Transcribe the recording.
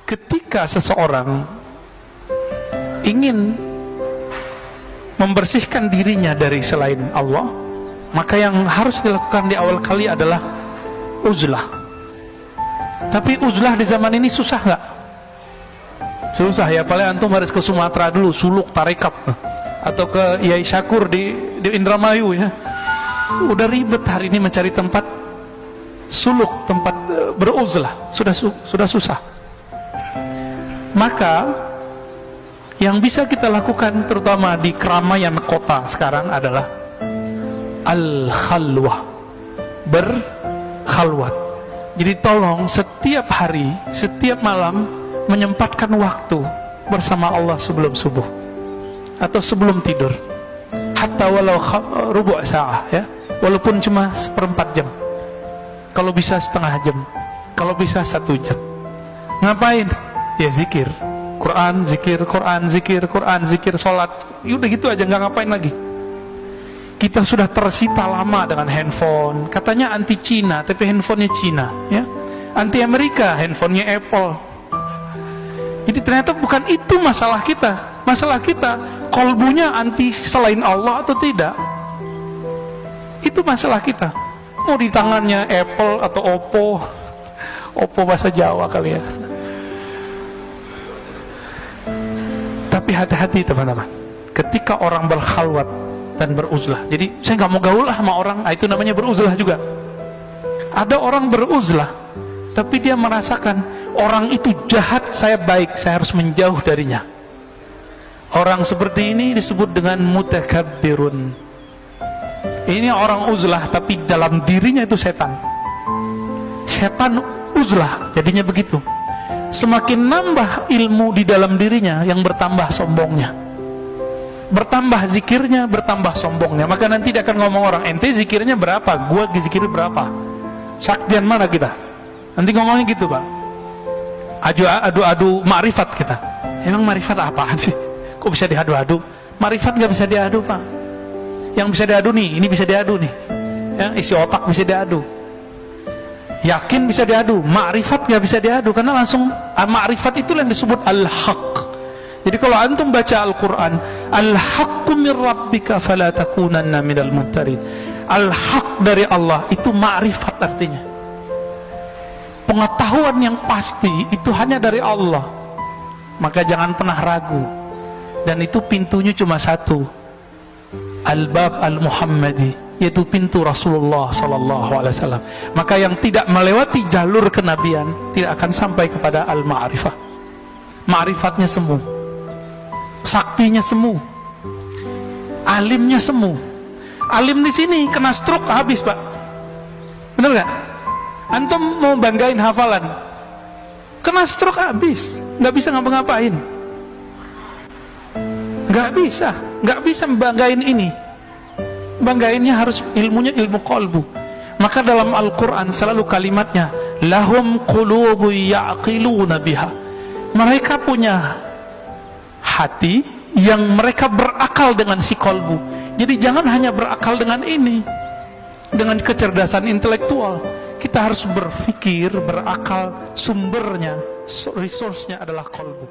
ketika seseorang ingin membersihkan dirinya dari selain Allah, maka yang harus dilakukan di awal kali adalah uzlah. Tapi uzlah di zaman ini susah nggak? Susah ya, paling antum harus ke Sumatera dulu, suluk tarekat, atau ke Yai Syakur di Indramayu ya. Udah ribet hari ini mencari tempat suluk, tempat beruzlah, sudah susah. Maka yang bisa kita lakukan terutama di keramaian kota sekarang adalah al-khalwah, berkhalwat. Jadi tolong setiap hari, setiap malam menyempatkan waktu bersama Allah sebelum subuh atau sebelum tidur, hatta walau rubu' sa'ah ya, walaupun cuma seperempat jam, kalau bisa setengah jam, kalau bisa 1 jam. Ngapain? Ya zikir Quran, zikir Quran, zikir Quran, zikir sholat. Udah gitu aja, nggak ngapain lagi. Kita sudah tersita lama dengan handphone. Katanya anti Cina, tapi handphonenya Cina ya. Anti Amerika, handphonenya Apple. Jadi ternyata bukan itu masalah kita. Masalah kita, kolbunya anti selain Allah atau tidak. Itu masalah kita. Mau di tangannya Apple atau Oppo. Oppo bahasa Jawa kali ya. Tapi hati-hati teman-teman, ketika orang berkhalwat dan beruzlah. Jadi saya nggak mau gaul sama orang, itu namanya beruzlah juga. Ada orang beruzlah, tapi dia merasakan orang itu jahat, saya baik, saya harus menjauh darinya. Orang seperti ini disebut dengan mutakabbirun. Ini orang uzlah, tapi dalam dirinya itu setan. Setan uzlah, jadinya begitu. Semakin nambah ilmu di dalam dirinya, yang bertambah sombongnya, bertambah zikirnya, bertambah sombongnya. Maka nanti dia akan ngomong orang, ente zikirnya berapa, gua zikir berapa, saktian mana kita. Nanti ngomongnya gitu pak, adu ma'rifat kita. Emang ma'rifat apaan sih, kok bisa diadu-adu? Ma'rifat gak bisa diadu pak. Yang bisa diadu nih, ini bisa diadu nih ya, isi otak bisa diadu, yakin bisa diadu, ma'rifat gak bisa diadu, karena langsung ma'rifat itu yang disebut al-haq. Jadi kalau antum baca Al-Quran, al-haqqu min rabbika fala takunanna minal mumtarin, al-haq dari Allah itu ma'rifat, artinya pengetahuan yang pasti itu hanya dari Allah. Maka jangan pernah ragu, dan itu pintunya cuma satu, al-bab al-muhammadi, yaitu pintu Rasulullah SAW. Maka yang tidak melewati jalur kenabian tidak akan sampai kepada al-ma'rifah. Ma'rifatnya semu, saktinya semu, alimnya semu. Alim di sini kena stroke habis pak, bener gak? Antum mau banggain hafalan, kena stroke habis, nggak bisa ngapa-ngapain, nggak bisa membanggain ini. Banggainnya harus ilmunya ilmu qalbu. Maka dalam Al-Quran selalu kalimatnya lahum qulubu ya'qiluna biha, mereka punya hati yang mereka berakal dengan si qalbu. Jadi jangan hanya berakal dengan ini, dengan kecerdasan intelektual. Kita harus berpikir, berakal, sumbernya, resource-nya adalah qalbu.